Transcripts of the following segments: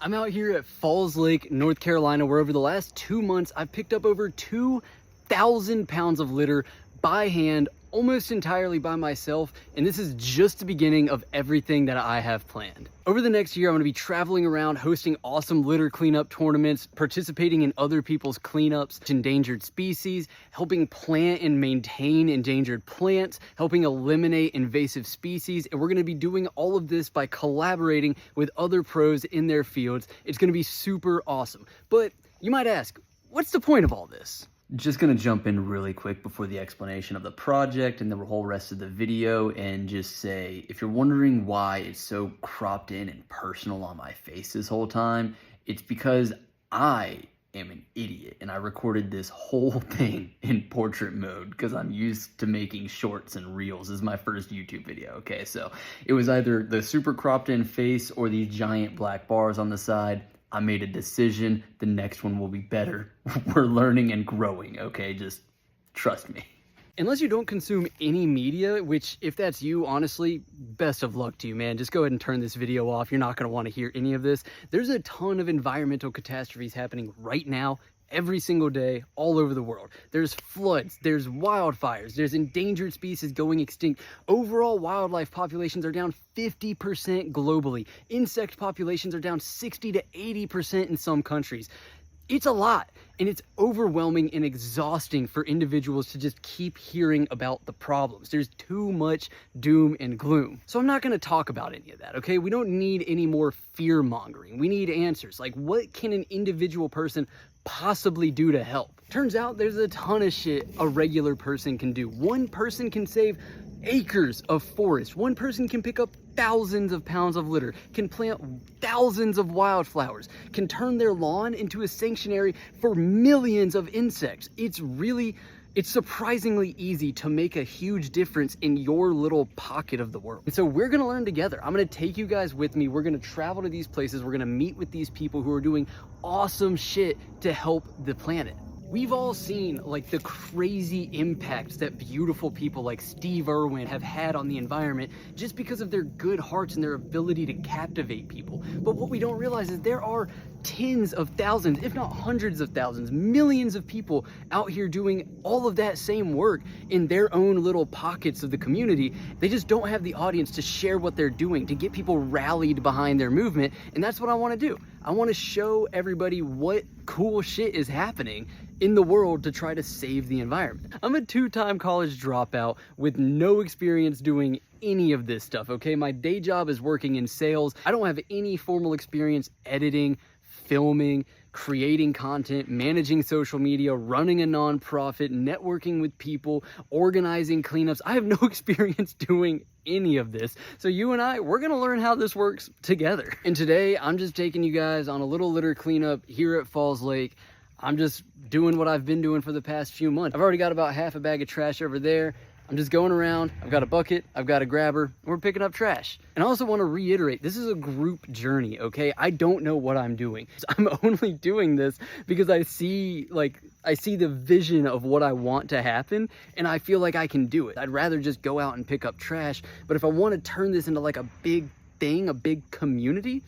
I'm out here at Falls Lake, North Carolina, where over the last 2 months, I've picked up over 2,000 pounds of litter by hand, almost entirely by myself, and this is just the beginning of everything that I have planned. Over the next year, I'm gonna be traveling around, hosting awesome litter cleanup tournaments, participating in other people's cleanups, endangered species, helping plant and maintain endangered plants, helping eliminate invasive species, and we're gonna be doing all of this by collaborating with other pros in their fields. It's gonna be super awesome. But you might ask, what's the point of all this? Just gonna jump in really quick before the explanation of the project and the whole rest of the video and just say, if you're wondering why it's so cropped in and personal on my face this whole time, it's because I am an idiot and I recorded this whole thing in portrait mode because I'm used to making shorts and reels. This is my first YouTube video, okay? So it was either the super cropped in face or these giant black bars on the side. I made a decision. The next one will be better. We're learning and growing, okay? Just trust me. Unless you don't consume any media, which if that's you, honestly, best of luck to you, man. Just go ahead and turn this video off. You're not gonna wanna hear any of this. There's a ton of environmental catastrophes happening right now, every single day, all over the world. There's floods, there's wildfires, there's endangered species going extinct. Overall wildlife populations are down 50% globally. Insect populations are down 60 to 80% in some countries. It's a lot, and it's overwhelming and exhausting for individuals to just keep hearing about the problems. There's too much doom and gloom. So I'm not gonna talk about any of that, okay? We don't need any more fear mongering. We need answers. Like, what can an individual person possibly do to help? Turns out there's a ton of shit a regular person can do. One person can save acres of forest. One person can pick up thousands of pounds of litter, can plant thousands of wildflowers, can turn their lawn into a sanctuary for millions of insects. It's surprisingly easy to make a huge difference in your little pocket of the world. And so we're gonna learn together. I'm gonna take you guys with me. We're gonna travel to these places. We're gonna meet with these people who are doing awesome shit to help the planet. We've all seen like the crazy impacts that beautiful people like Steve Irwin have had on the environment just because of their good hearts and their ability to captivate people. But what we don't realize is there are tens of thousands, if not hundreds of thousands, millions of people out here doing all of that same work in their own little pockets of the community. They just don't have the audience to share what they're doing, to get people rallied behind their movement. And that's what I want to do. I want to show everybody what cool shit is happening in the world to try to save the environment. I'm a two-time college dropout with no experience doing any of this stuff, okay? My day job is working in sales. I don't have any formal experience editing, filming, creating content, managing social media, running a nonprofit, networking with people, organizing cleanups. I have no experience doing any of this. So you and I, we're gonna learn how this works together. And today, I'm just taking you guys on a little litter cleanup here at Falls Lake. I'm just doing what I've been doing for the past few months. I've already got about half a bag of trash over there. I'm just going around, I've got a bucket, I've got a grabber, and we're picking up trash. And I also want to reiterate, this is a group journey, okay? I don't know what I'm doing. I'm only doing this because I see the vision of what I want to happen, and I feel like I can do it. I'd rather just go out and pick up trash, but if I want to turn this into like a big thing, a big community,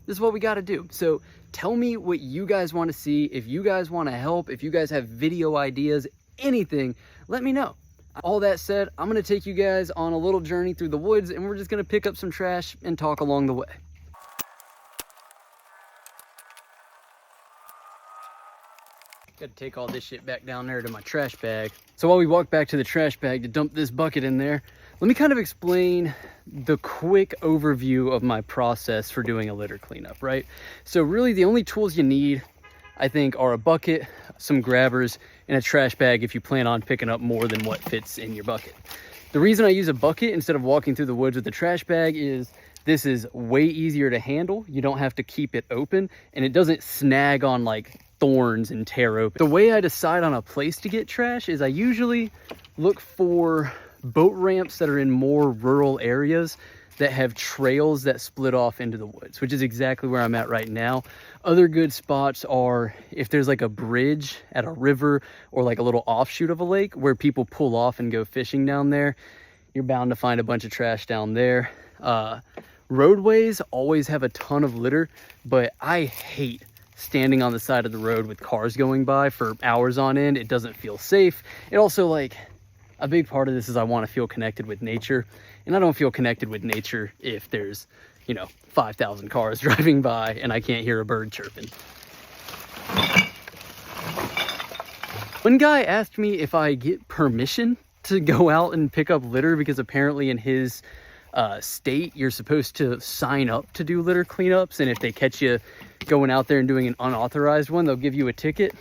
this is what we got to do. So tell me what you guys want to see. If you guys want to help, if you guys have video ideas, anything, let me know. All that said, I'm gonna take you guys on a little journey through the woods and we're just gonna pick up some trash and talk along the way. Gotta take all this shit back down there to my trash bag. So while we walk back to the trash bag to dump this bucket in there, let me kind of explain the quick overview of my process for doing a litter cleanup, right? So really the only tools you need, I think, are a bucket, some grabbers, and a trash bag if you plan on picking up more than what fits in your bucket. The reason I use a bucket instead of walking through the woods with a trash bag is this is way easier to handle. You don't have to keep it open, and it doesn't snag on like thorns and tear open. The way I decide on a place to get trash is I usually look for boat ramps that are in more rural areas that have trails that split off into the woods, which is exactly where I'm at right now. Other good spots are if there's like a bridge at a river or like a little offshoot of a lake where people pull off and go fishing down there. You're bound to find a bunch of trash down there. roadways always have a ton of litter, but I hate standing on the side of the road with cars going by for hours on end. It doesn't feel safe. It also, like, a big part of this is I want to feel connected with nature, and I don't feel connected with nature if there's, you know, 5,000 cars driving by and I can't hear a bird chirping. One guy asked me if I get permission to go out and pick up litter, because apparently in his state you're supposed to sign up to do litter cleanups, and if they catch you going out there and doing an unauthorized one, they'll give you a ticket.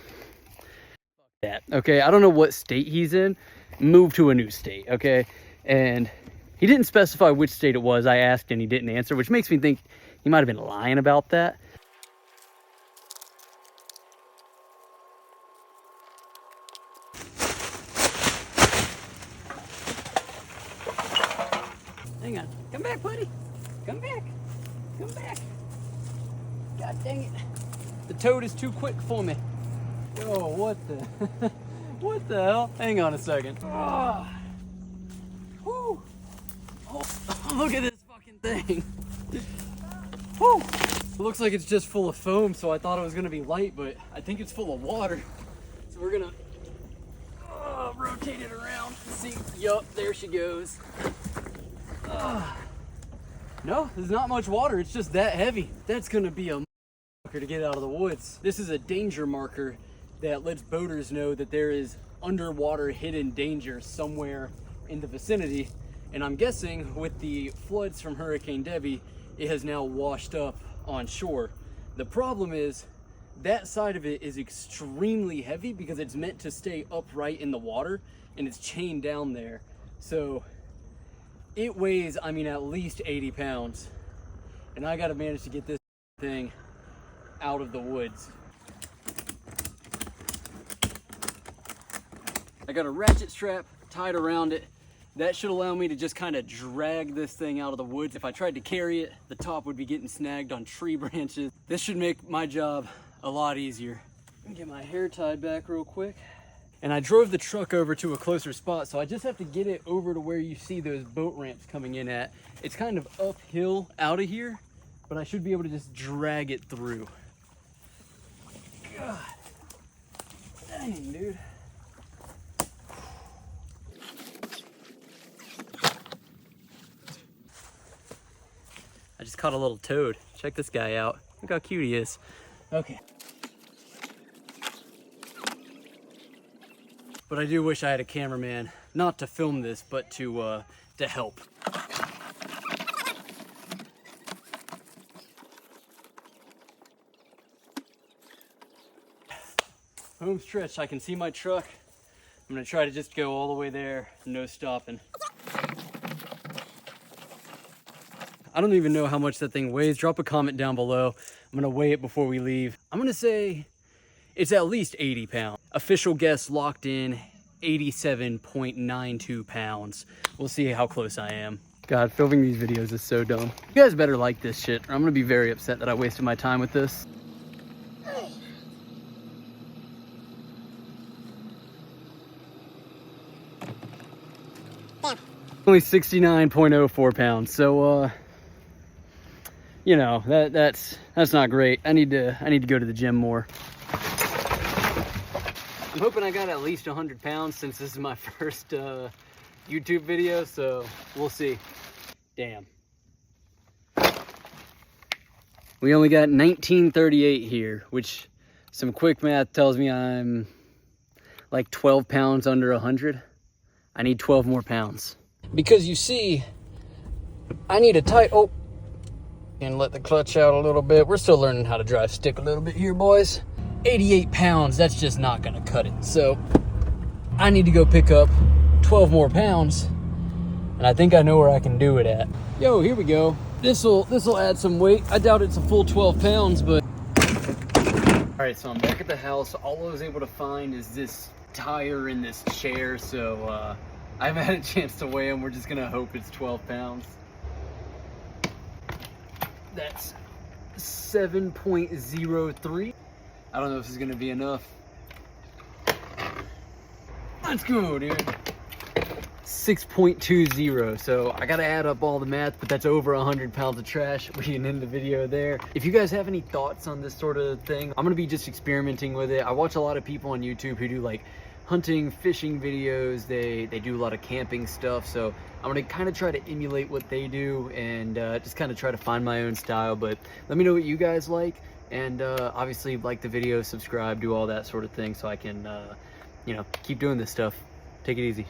That, okay, I don't know what state he's in. Move to a new state, okay? And he didn't specify which state it was. I asked and he didn't answer, which makes me think he might have been lying about that. Hang on. Come back, buddy. Come back. Come back. God dang it. The toad is too quick for me. Oh, what the... what the hell? Hang on a second. Oh. Whew. Oh, look at this fucking thing. Whew. It looks like it's just full of foam, so I thought it was going to be light, but I think it's full of water. So we're going to rotate it around and see. Yup, there she goes. No, there's not much water. It's just that heavy. That's going to be a to get out of the woods. This is a danger marker that lets boaters know that there is underwater hidden danger somewhere in the vicinity. And I'm guessing with the floods from Hurricane Debbie, it has now washed up on shore. The problem is that side of it is extremely heavy because it's meant to stay upright in the water and it's chained down there. So it weighs, I mean, at least 80 pounds. And I gotta manage to get this thing out of the woods. I got a ratchet strap tied around it. That should allow me to just kind of drag this thing out of the woods. If I tried to carry it, the top would be getting snagged on tree branches. This should make my job a lot easier. Let me get my hair tied back real quick. And I drove the truck over to a closer spot, so I just have to get it over to where you see those boat ramps coming in at. It's kind of uphill out of here, but I should be able to just drag it through. God, dang, dude. I just caught a little toad. Check this guy out. Look how cute he is. Okay. But I do wish I had a cameraman, not to film this, but to help. Home stretch, I can see my truck. I'm gonna try to just go all the way there, no stopping. I don't even know how much that thing weighs. Drop a comment down below. I'm gonna weigh it before we leave. I'm gonna say it's at least 80 pounds. Official guess locked in, 87.92 pounds. We'll see how close I am. God, filming these videos is so dumb. You guys better like this shit, or I'm gonna be very upset that I wasted my time with this. Only 69.04 pounds, so you know, that's not great. I need to go to the gym more. I'm hoping I got at least 100 pounds since this is my first YouTube video, so we'll see. Damn. We only got 1938 here, which some quick math tells me I'm like 12 pounds under 100. I need 12 more pounds. Because you see, I need a tight, oh, and let the clutch out a little bit. We're still learning how to drive stick a little bit here, boys. 88 pounds, that's just not gonna cut it. So I need to go pick up 12 more pounds, and I think I know where I can do it at. Yo, here we go. This'll add some weight. I doubt it's a full 12 pounds, but. All right, so I'm back at the house. All I was able to find is this tire in this chair, so I haven't had a chance to weigh them. We're just gonna hope it's 12 pounds. That's 7.03. I don't know if this is gonna be enough. Let's go, dude. 6.20. So I gotta add up all the math, but that's over 100 pounds of trash. We can end the video there. If you guys have any thoughts on this sort of thing, I'm gonna be just experimenting with it. I watch a lot of people on YouTube who do like hunting, fishing videos. They do a lot of camping stuff. So I'm gonna kind of try to emulate what they do and just kind of try to find my own style. But let me know what you guys like. And obviously like the video, subscribe, do all that sort of thing so I can, you know, keep doing this stuff. Take it easy.